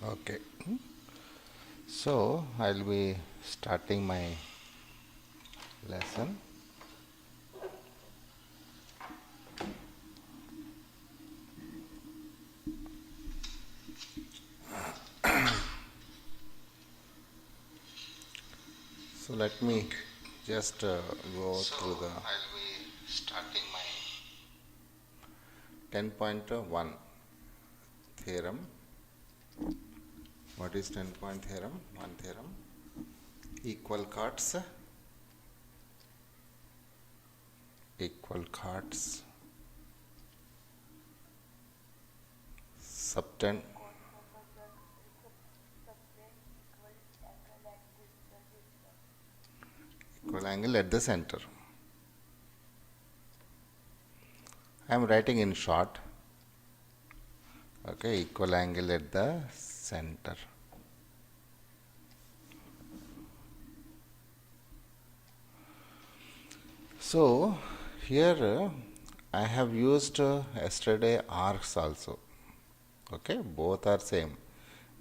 Okay, so I'll be starting my lesson. So let me just go through the I'll be starting my 10.1 theorem. What is 10-point theorem? One theorem. Equal cards. Subtend equal angle at the center. I am writing in short. Okay, equal angle at the center. So here I have used yesterday arcs also. Okay, both are same.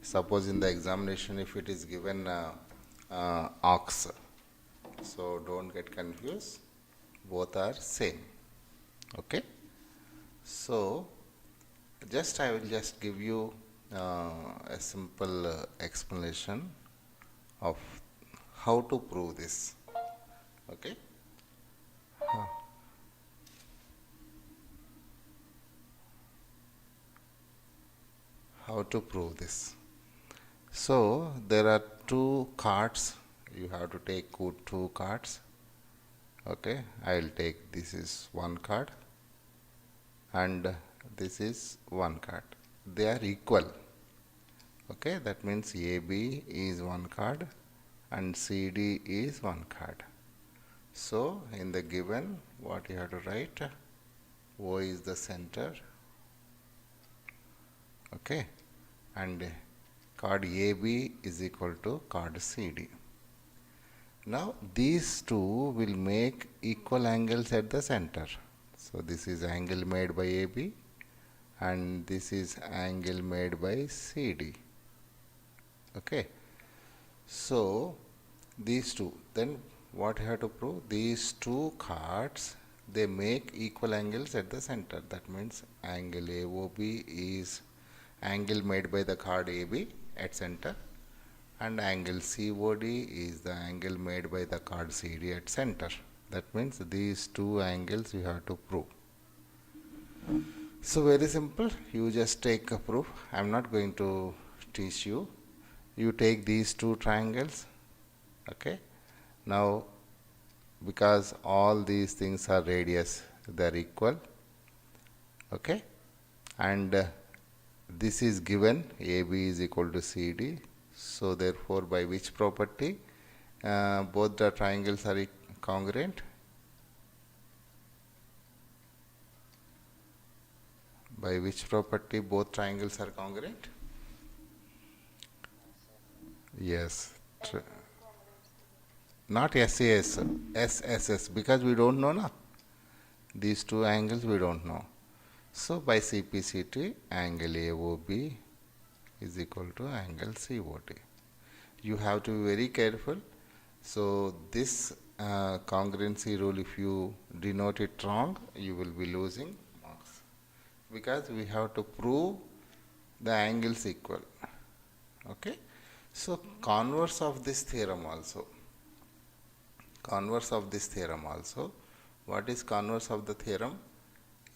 Suppose in the examination if it is given arcs, so don't get confused, both are same. Okay, so I will just give you a simple explanation of how to prove this. Okay, how to prove this. So there are two cards, you have to take two cards. Okay, I will take, this is one card and this is one card. They are equal. Okay, that means AB is one card and CD is one card. So in the given, what you have to write, O is the center. Okay, and card AB is equal to card CD. Now these two will make equal angles at the center. So this is angle made by AB and this is angle made by CD. Okay, so these two, then what you have to prove? These two cards, they make equal angles at the center. That means angle AOB is angle made by the card AB at center and angle COD is the angle made by the card CD at center. That means these two angles you have to prove. So very simple, you just take a proof. I am not going to teach you. You take these two triangles. Okay, now because all these things are radius, they are equal. Okay, and this is given, AB is equal to CD. So therefore by which property both the triangles are congruent? By which property both triangles are congruent? Yes. Not SAS, SSS, because we don't know now. These two angles we don't know. So by CPCT, angle AOB is equal to angle COD. You have to be very careful. So this congruency rule, if you denote it wrong, you will be losing marks, because we have to prove the angles equal. Okay, so converse of this theorem also, what is converse of the theorem?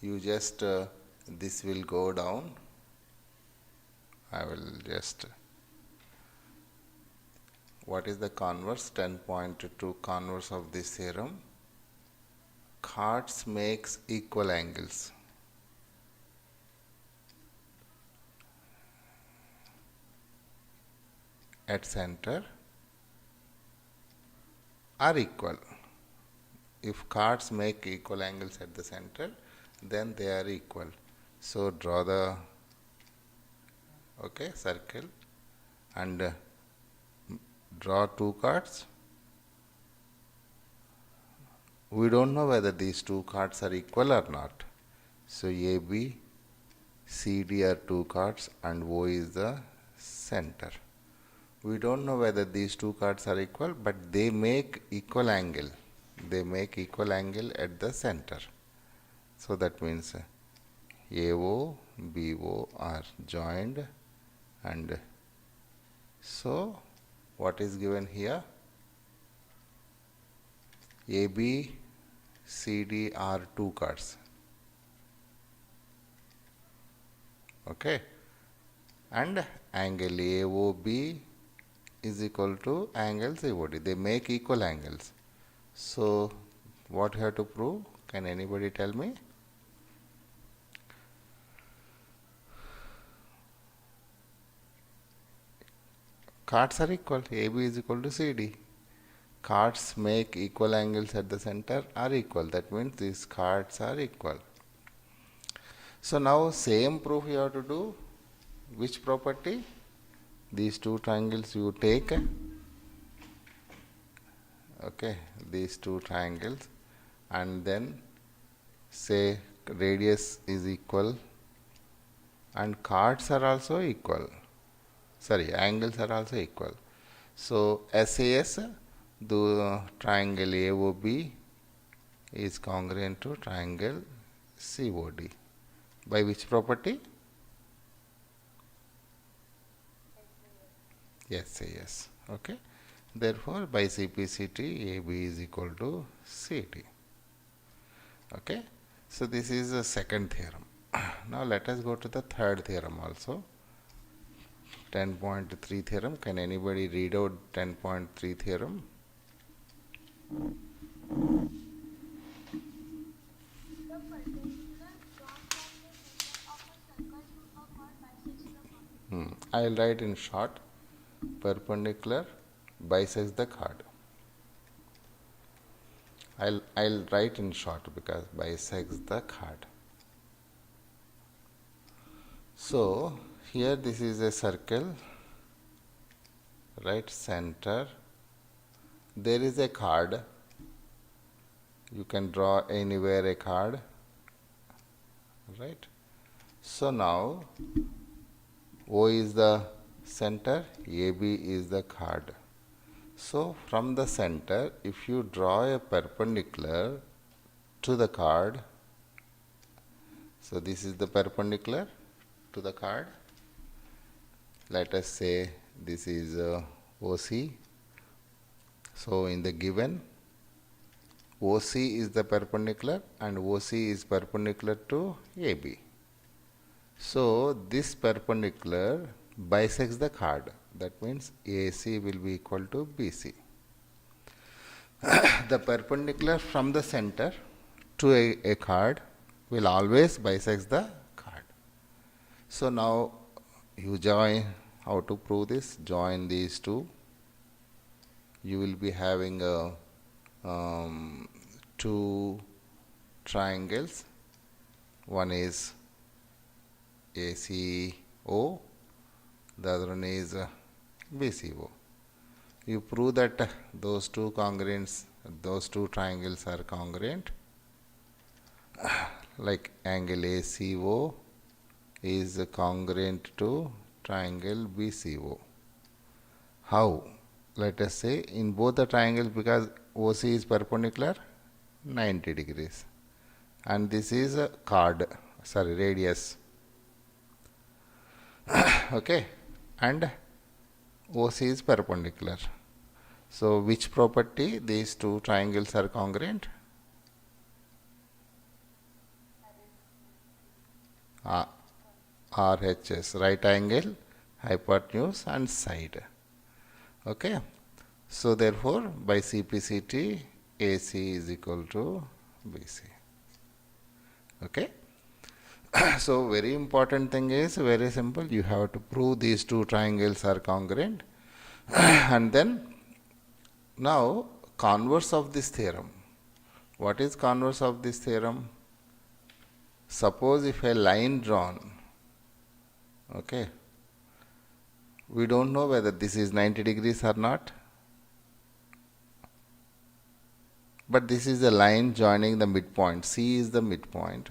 You just this will go down. I will just, what is the converse? 10.2 converse of this theorem. Cards makes equal angles. At center are equal. If cards make equal angles at the center, then they are equal. So draw the circle and draw two cards. We don't know whether these two cards are equal or not. So AB, CD are two cards and O is the center. We don't know whether these two chords are equal, but they make equal angle. They make equal angle at the center. So that means AO, BO are joined, and so what is given here? AB, CD are two chords. Okay, and angle AOB is equal to angle COD. They make equal angles. So what you have to prove? Can anybody tell me? Chords are equal. AB is equal to CD. Chords make equal angles at the center are equal. That means these chords are equal. So now same proof you have to do. Which property? These two triangles you take. Okay, these two triangles, and then say radius is equal and chords are also equal. Sorry, angles are also equal. So SAS, the triangle AOB is congruent to triangle COD. By which property? SAS. Okay. Therefore, by CPCT, AB is equal to CD. Okay. So this is the second theorem. Now let us go to the third theorem also. 10.3 theorem. Can anybody read out 10.3 theorem? I'll write in short. Perpendicular bisects the chord. I'll write in short because bisects the chord. So here this is a circle, right? Center. There is a chord. You can draw anywhere a chord, right? So now O is the center, AB is the chord. So from the center, if you draw a perpendicular to the chord, so this is the perpendicular to the chord. Let us say this is OC. So in the given, OC is the perpendicular and OC is perpendicular to AB. So this perpendicular bisects the chord. That means AC will be equal to BC. The perpendicular from the center to a chord will always bisect the chord. So now you join. How to prove this? Join these two. You will be having two triangles. One is ACO, the other one is BCO. You prove that those two triangles are congruent. Like angle ACO is congruent to triangle BCO. How? Let us say in both the triangles, because OC is perpendicular 90 degrees and this is a radius. Okay, and OC is perpendicular. So which property these two triangles are congruent? RHS, right angle, hypotenuse and side. Okay, so therefore by CPCT, AC is equal to BC. Okay. So very important thing is very simple. You have to prove these two triangles are congruent. And then now converse of this theorem. What is converse of this theorem? Suppose if a line drawn, okay, we don't know whether this is 90 degrees or not, but this is a line joining the midpoint. C is the midpoint.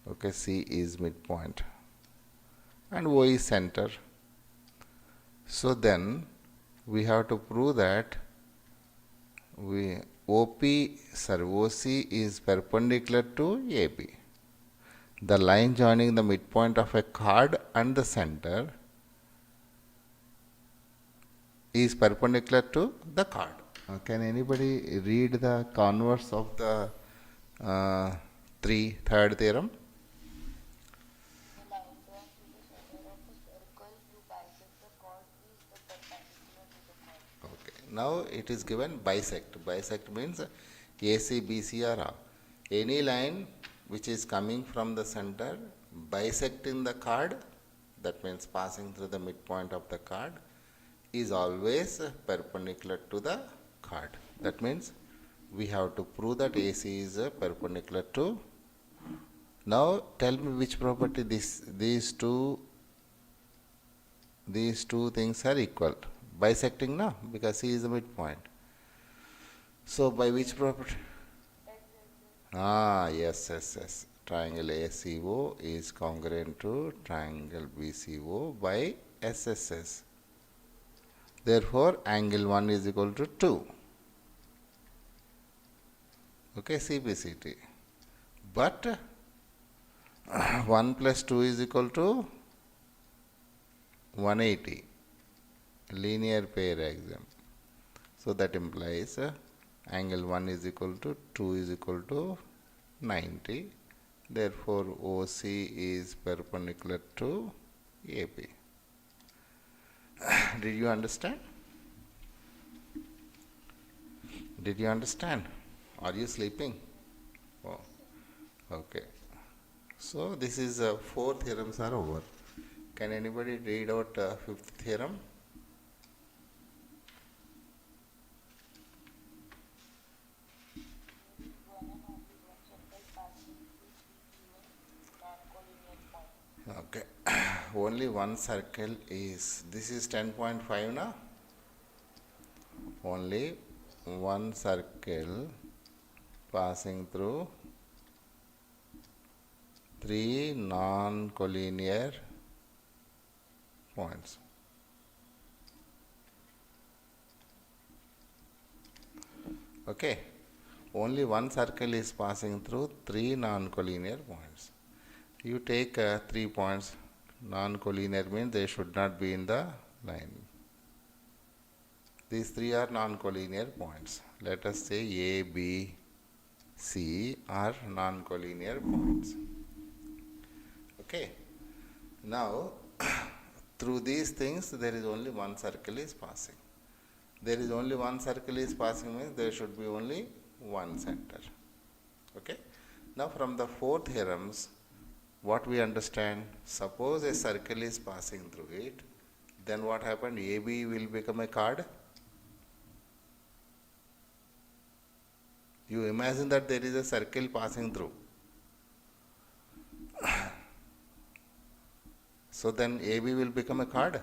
Okay, C is midpoint. and O is center. So then we have to prove that OC is perpendicular to AB. The line joining the midpoint of a chord and the center is perpendicular to the chord. Can anybody read the converse of the third theorem? The line drawn through the center of a circle to bisect the chord is the perpendicular to the chord. Okay. Now it is given bisect. Bisect means AC, BC are off. Any line which is coming from the center bisecting the chord, that means passing through the midpoint of the chord, is always perpendicular to the chord. That means we have to prove that AC is perpendicular to. Now tell me which property these two things are equal. Bisecting now, because C is the midpoint. So by which property? Yes. Triangle ACO is congruent to triangle BCO by SSS. Therefore, angle 1 is equal to 2. Okay, CPCT. But 1 plus 2 is equal to 180. Linear pair axiom. So that implies angle 1 is equal to 2 is equal to 90. Therefore, OC is perpendicular to AB. Did you understand? Did you understand? Are you sleeping? Oh, okay. So this is 4 theorems are over. Can anybody read out 5th theorem? One and only one circle passing through three given non-collinear points. Okay. Only one circle is, this is 10.5 now. Only one circle passing through 3 non-collinear points. Okay. Only one circle is passing through 3 non-collinear points. You take 3 points. Non-collinear means they should not be in the line. These 3 are non-collinear points. Let us say A, B, C are non-collinear points. Okay. Now, through these things, there is only one circle is passing. There is only one circle is passing means there should be only one center. Okay. Now, from the 4 theorems, what we understand? Suppose a circle is passing through it, then what happened? AB will become a chord. You imagine that there is a circle passing through. So then AB will become a chord.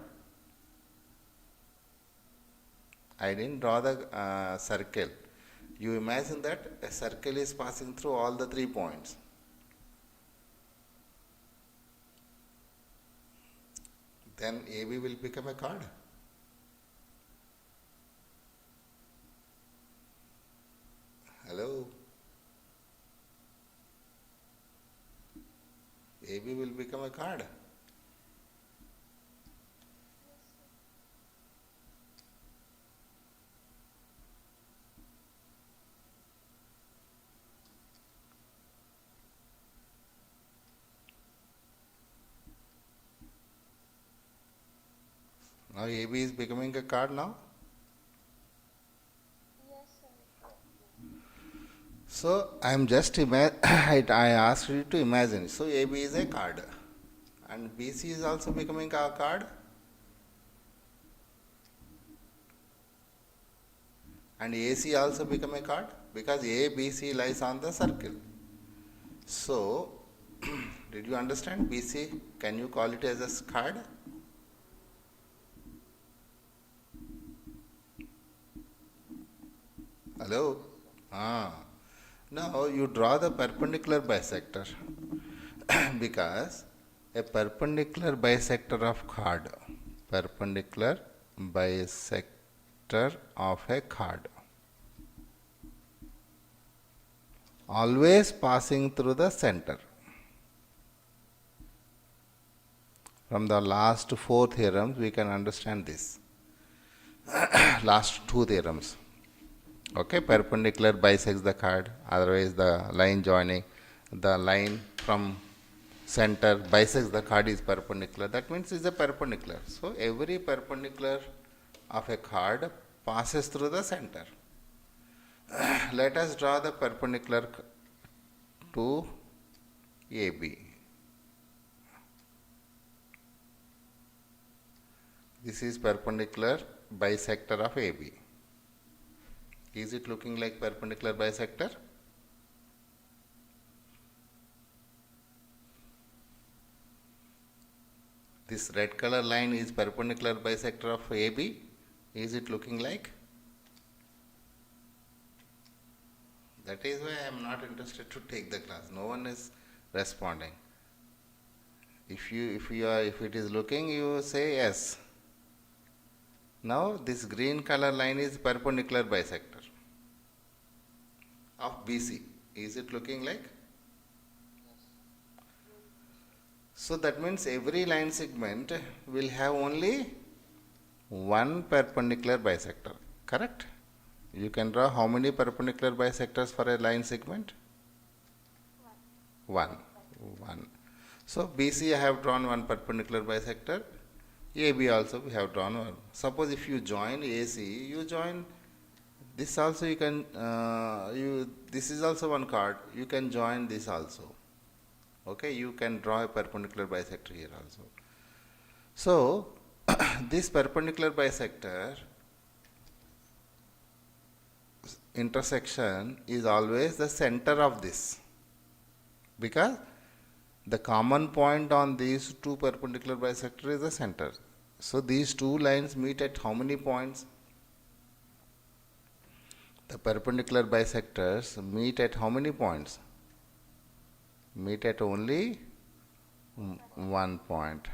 I didn't draw the circle. You imagine that a circle is passing through all the 3 points. Then AB will become a chord. Hello? AB will become a chord. Now AB is becoming a chord now. Yes, sir. So I am just I asked you to imagine. So AB is a chord, and BC is also becoming a chord, and AC also become a chord because ABC lies on the circle. So did you understand BC? Can you call it as a chord? Hello? Now you draw the perpendicular bisector because A perpendicular bisector of chord. Perpendicular bisector of a chord. Always passing through the center. From the last 4 theorems, we can understand this. Last 2 theorems. Okay, perpendicular bisects the chord, otherwise the line joining, the line from center bisects the chord is perpendicular. That means it's a perpendicular. So every perpendicular of a chord passes through the center. Let us draw the perpendicular to AB. This is perpendicular bisector of AB. Is it looking like perpendicular bisector? This red color line is perpendicular bisector of AB. Is it looking like? That is why I am not interested to take the class. No one is responding. If it is looking, you say yes. Now this green color line is perpendicular bisector of BC. Is it looking like? So that means every line segment will have only one perpendicular bisector. Correct? You can draw how many perpendicular bisectors for a line segment? One. So BC I have drawn one perpendicular bisector. AB also we have drawn one. Suppose if you join AC, you join this also. You can this is also one chord. You can join this also. Okay, you can draw a perpendicular bisector here also. So this perpendicular bisector intersection is always the center of this, because the common point on these two perpendicular bisector is the center. So these two lines meet at how many points? The perpendicular bisectors meet at how many points? Meet at only 1 point.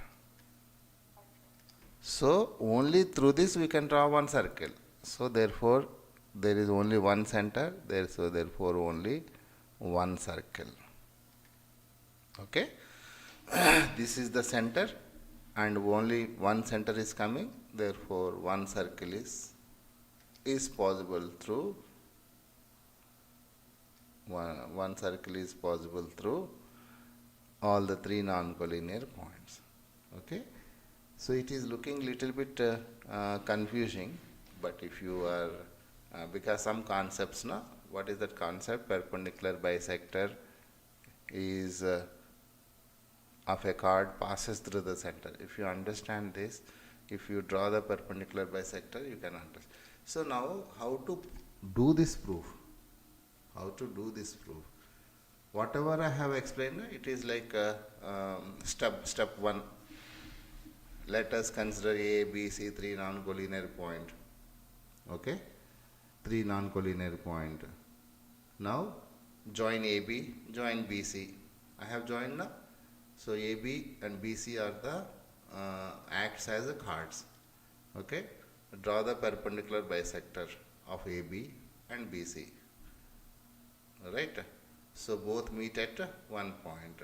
So only through this we can draw one circle. So therefore there is only one center, so therefore only one circle. Okay, this is the center and only one center is coming, therefore one circle is possible through one circle is possible through all the 3 non-collinear points. Okay, so it is looking little bit confusing, but if you are because some concepts, now what is that concept? Perpendicular bisector is of a chord passes through the center. If you understand this, if you draw the perpendicular bisector, you can understand. So now how to do this proof? How to do this proof? Whatever I have explained, it is like step 1. Let us consider A, B, C, 3 non-collinear point. Okay, 3 non-collinear point. Now join AB, join BC. I have joined now. So AB and BC are the acts as the chords. Okay, draw the perpendicular bisector of AB and BC. Right. So both meet at 1 point.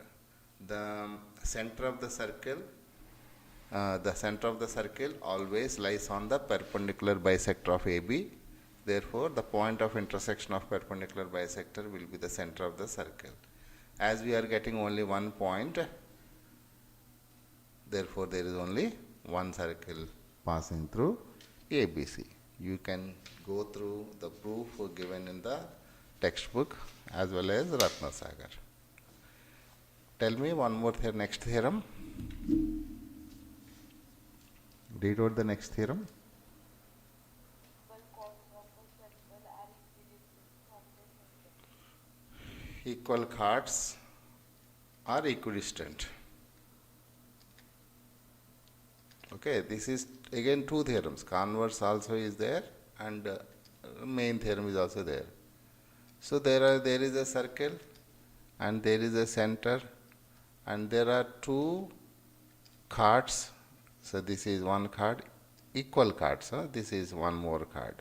The center of the circle always lies on the perpendicular bisector of AB. Therefore, the point of intersection of perpendicular bisector will be the center of the circle. As we are getting only 1 point, therefore there is only one circle passing through ABC. You can go through the proof given in the textbook as well as Ratna Sagar. Tell me one more next theorem. Read out the next theorem. Equal chords are equidistant. Okay, this is again 2 theorems. Converse also is there and main theorem is also there. So there is a circle and there is a center and there are 2 cards. So this is one card, equal cards. This is one more card.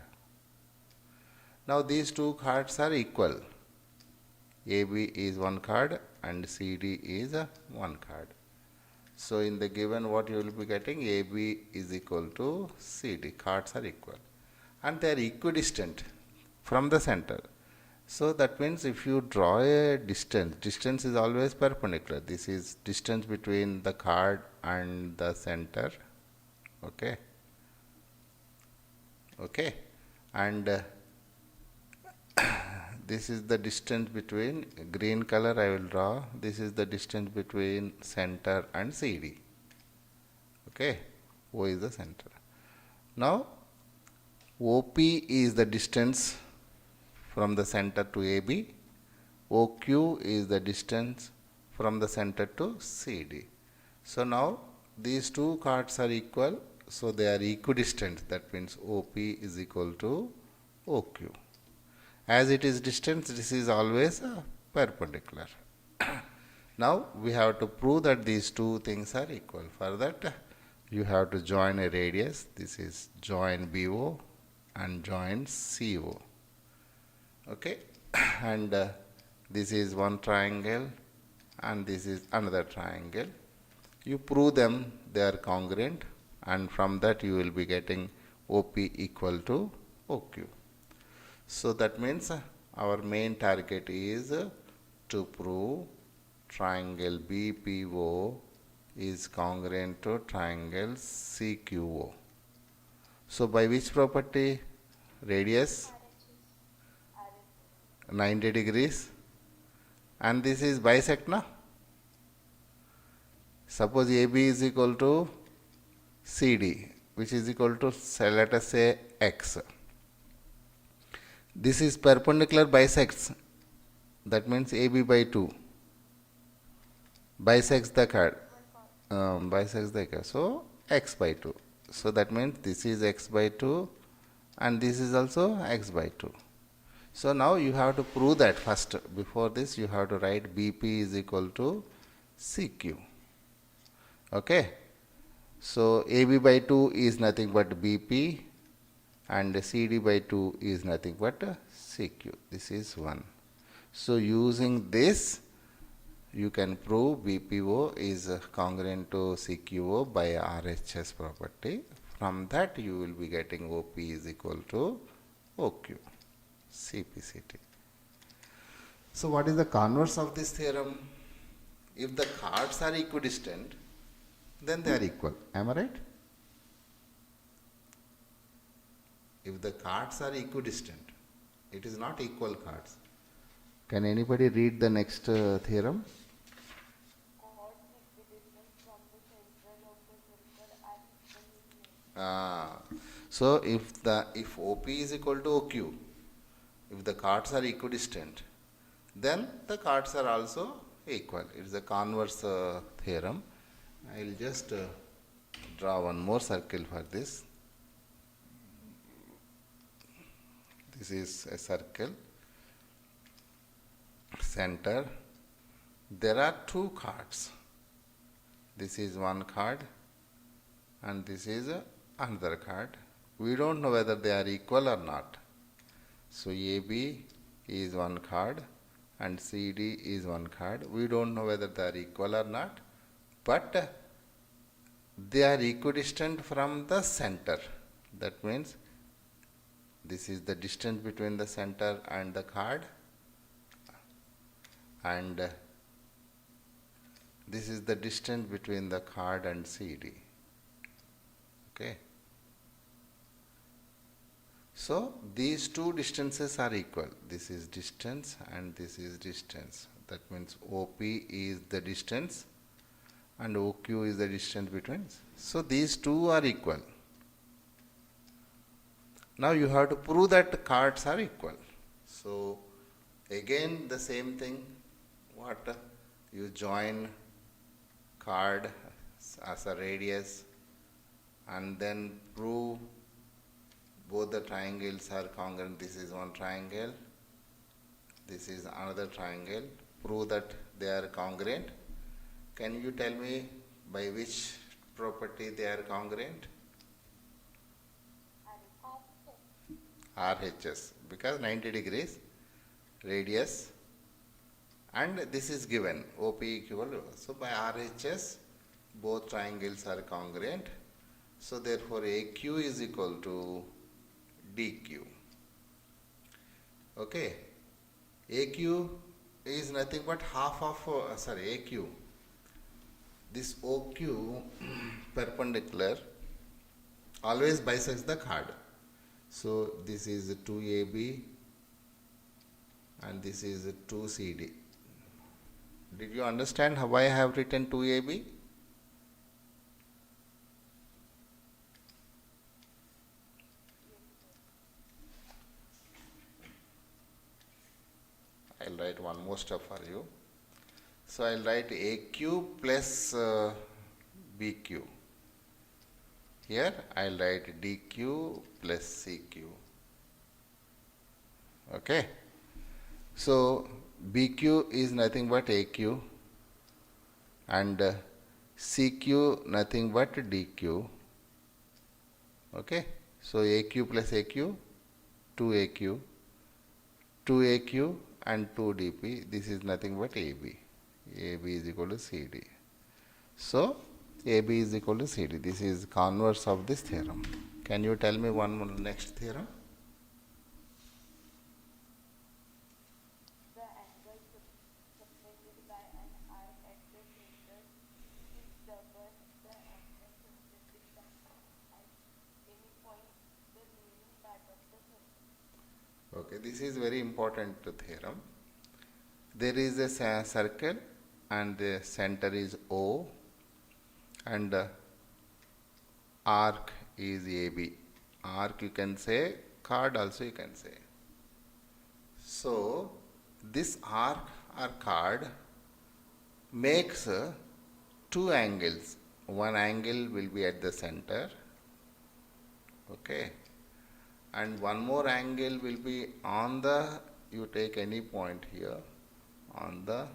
Now these two cards are equal. AB is one card and CD is one card. So in the given, what you will be getting, AB is equal to CD. Cards are equal and they are equidistant from the center. So that means if you draw a distance, distance is always perpendicular. This is distance between the card and the center. Okay. Okay. And this is the distance between, green color I will draw, this is the distance between center and CD. Okay. O is the center. Now OP is the distance from the center to AB. OQ is the distance from the center to CD. So now these two cards are equal, so they are equidistant. That means OP is equal to OQ. As it is distance, this is always perpendicular. Now we have to prove that these two things are equal. For that, you have to join a radius. This is join BO and join CO. Okay, and this is one triangle and this is another triangle. You prove them, they are congruent, and from that you will be getting OP equal to OQ. So that means our main target is to prove triangle BPO is congruent to triangle CQO. So by which property? Radius 90 degrees, and this is bisect, na? Suppose AB is equal to CD, which is equal to, let us say, X. This is perpendicular bisects, that means AB by 2 bisects the card, so X by 2. So that means this is X by 2 and this is also X by 2. So now you have to prove that first. Before this, you have to write BP is equal to CQ. Okay. So AB by 2 is nothing but BP and CD by 2 is nothing but CQ. This is 1. So using this, you can prove BPO is congruent to CQO by RHS property. From that, you will be getting OP is equal to OQ. CPCT. So what is the converse of this theorem? If the cards are equidistant, then they are equal. Am I right? If the cards are equidistant, it is not equal cards. Can anybody read the next theorem? Chords equidistant from the center of the circle are equal in length. So if OP is equal to OQ, if the cards are equidistant, then the cards are also equal. It is a converse theorem. I will just draw one more circle for this. This is a circle, center. There are two cards. This is one card and this is another card. We don't know whether they are equal or not. So AB is one card and CD is one card. We don't know whether they are equal or not, but they are equidistant from the center. That means this is the distance between the center and the card, and this is the distance between the card and CD. Okay. So these two distances are equal. This is distance and this is distance. That means OP is the distance and OQ is the distance between. So these two are equal. Now you have to prove that the cards are equal. So again the same thing. What? You join card as a radius and then prove both the triangles are congruent. This is one triangle, this is another triangle. Prove that they are congruent. Can you tell me by which property they are congruent? R RHS, because 90 degrees radius, and this is given OP equal. So by RHS both triangles are congruent. So therefore AQ is equal to DQ. Okay, AQ is nothing but half of AQ. This OQ perpendicular always bisects the chord. So this is 2AB and this is 2CD. Did you understand why I have written 2AB? I'll write one more step for you. So I'll write AQ plus BQ. Here I'll write DQ plus CQ. Okay. So BQ is nothing but AQ and CQ nothing but DQ. Okay. So AQ plus AQ, 2AQ, 2AQ and 2DP. This is nothing but AB. AB is equal to CD. So AB is equal to CD. This is converse of this theorem. Can you tell me one more next theorem? The angle separated by an arc at the center is double the angle separated by at any point the remaining part of the circle. Okay, this is very important theorem. There is a circle and the center is O and arc is AB. Arc you can say, chord also you can say. So this arc or chord makes two angles. One angle will be at the center, okay, and one more angle will be on the, you take any point here, on the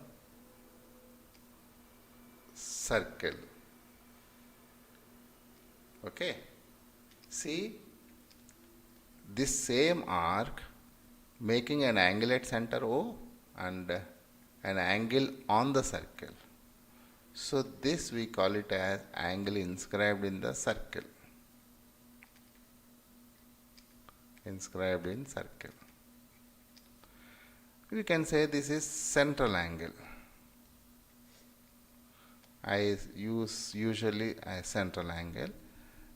circle. Okay. See, this same arc making an angle at center O and an angle on the circle. So this we call it as angle inscribed in the circle. Inscribed in circle. We can say this is central angle. I use usually a central angle.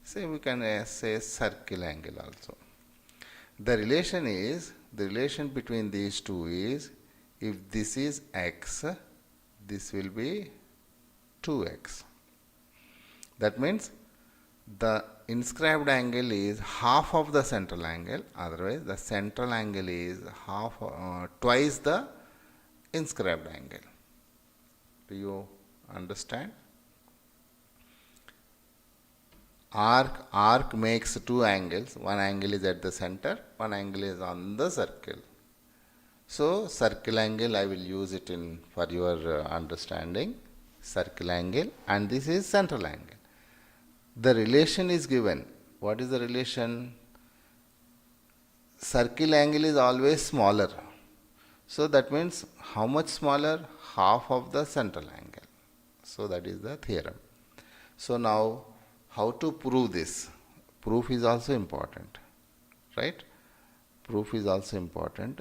Say we can say circle angle also. The relation between these two is, if this is x, this will be 2x. That means the inscribed angle is half of the central angle, otherwise the central angle is twice the inscribed angle. Do you understand? Arc makes two angles. One angle is at the center, one angle is on the circle. So circle angle I will use it in for your understanding. Circle angle, and this is central angle. The relation is given. What is the relation? Circle angle is always smaller. So that means how much smaller? Half of the central angle. So that is the theorem. So now how to prove this? Proof is also important, right? Proof is also important.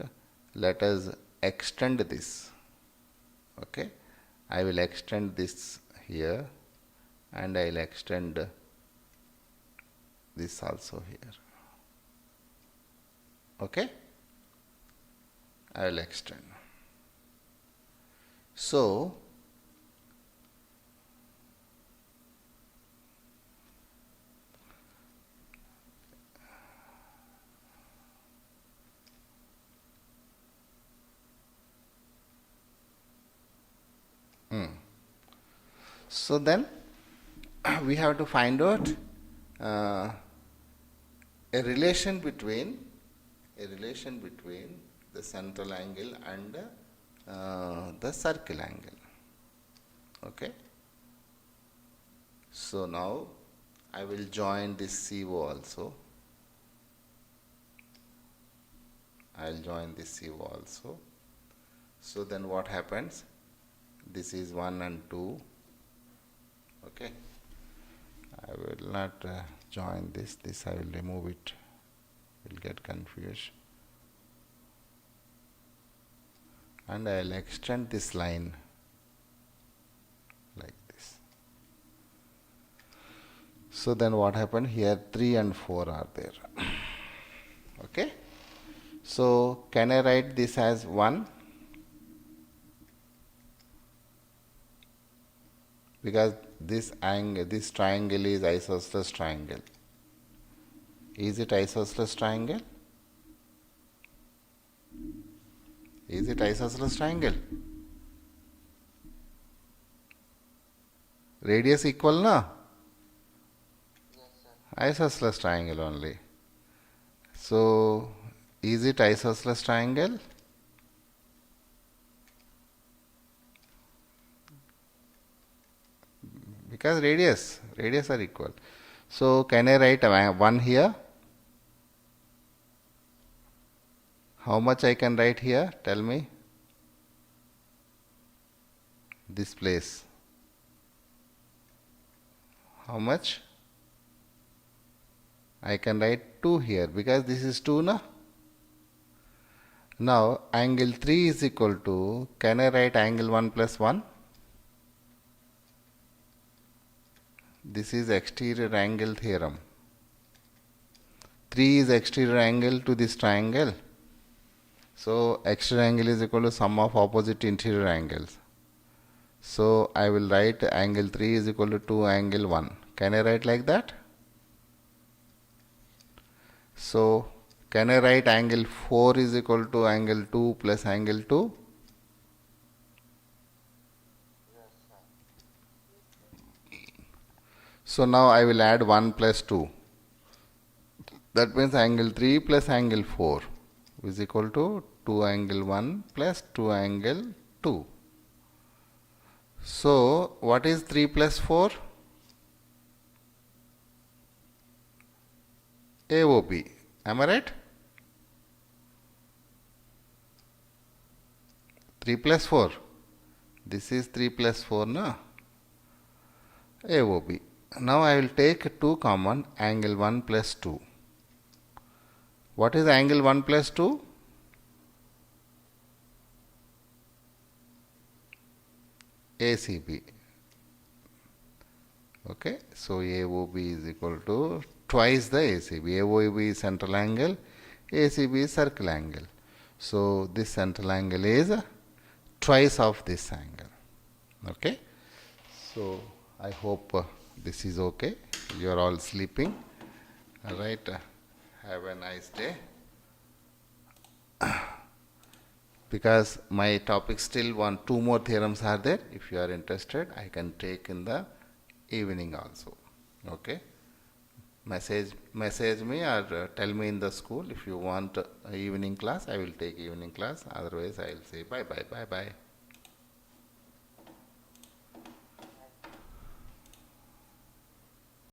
Let us extend this. Okay, I will extend this here and I will extend this also here. Okay, I will extend. So so then we have to find out a relation between the central angle and the circle angle. Okay, So now I will join this CO also. I'll join this CO also. So then what happens? This is 1 and 2. Okay. I will not join this. This I will remove it. Will get confused. And I will extend this line like this. So then what happened? Here 3 and 4 are there. Okay. So can I write this as 1? Because this angle, this triangle is isosceles triangle. Is it isosceles triangle? Is it isosceles triangle? Radius equal, na? Yes, sir. Isosceles triangle only. So, is it isosceles triangle? Because radius are equal. So, can I write 1 here? How much I can write here? Tell me. This place. How much? I can write 2 here because this is 2, na? Now, angle 3 is equal to, can I write angle 1 plus 1? This is exterior angle theorem. 3 is exterior angle to this triangle. So, exterior angle is equal to sum of opposite interior angles. So, I will write angle 3 is equal to 2 angle 1. Can I write like that? So, can I write angle 4 is equal to angle 2 plus angle 2? Yes, sir. So, now I will add 1 plus 2. That means angle 3 plus angle 4 is equal to 2 angle 1 plus 2 angle 2. So, what is 3 plus 4? AOB. Am I right? 3 plus 4. This is 3 plus 4, na? AOB. Now I will take 2 common, angle 1 plus 2. What is angle 1 plus 2? ACB. Okay, so AOB is equal to twice the ACB. AOB is central angle, ACB is circle angle. So this central angle is twice of this angle. Okay, so I hope this is okay. You are all sleeping. All right, have a nice day. Because my topic still 2 more theorems are there. If you are interested, I can take in the evening also. Okay, message me or tell me in the school if you want evening class. I will take evening class. Otherwise, I will say bye.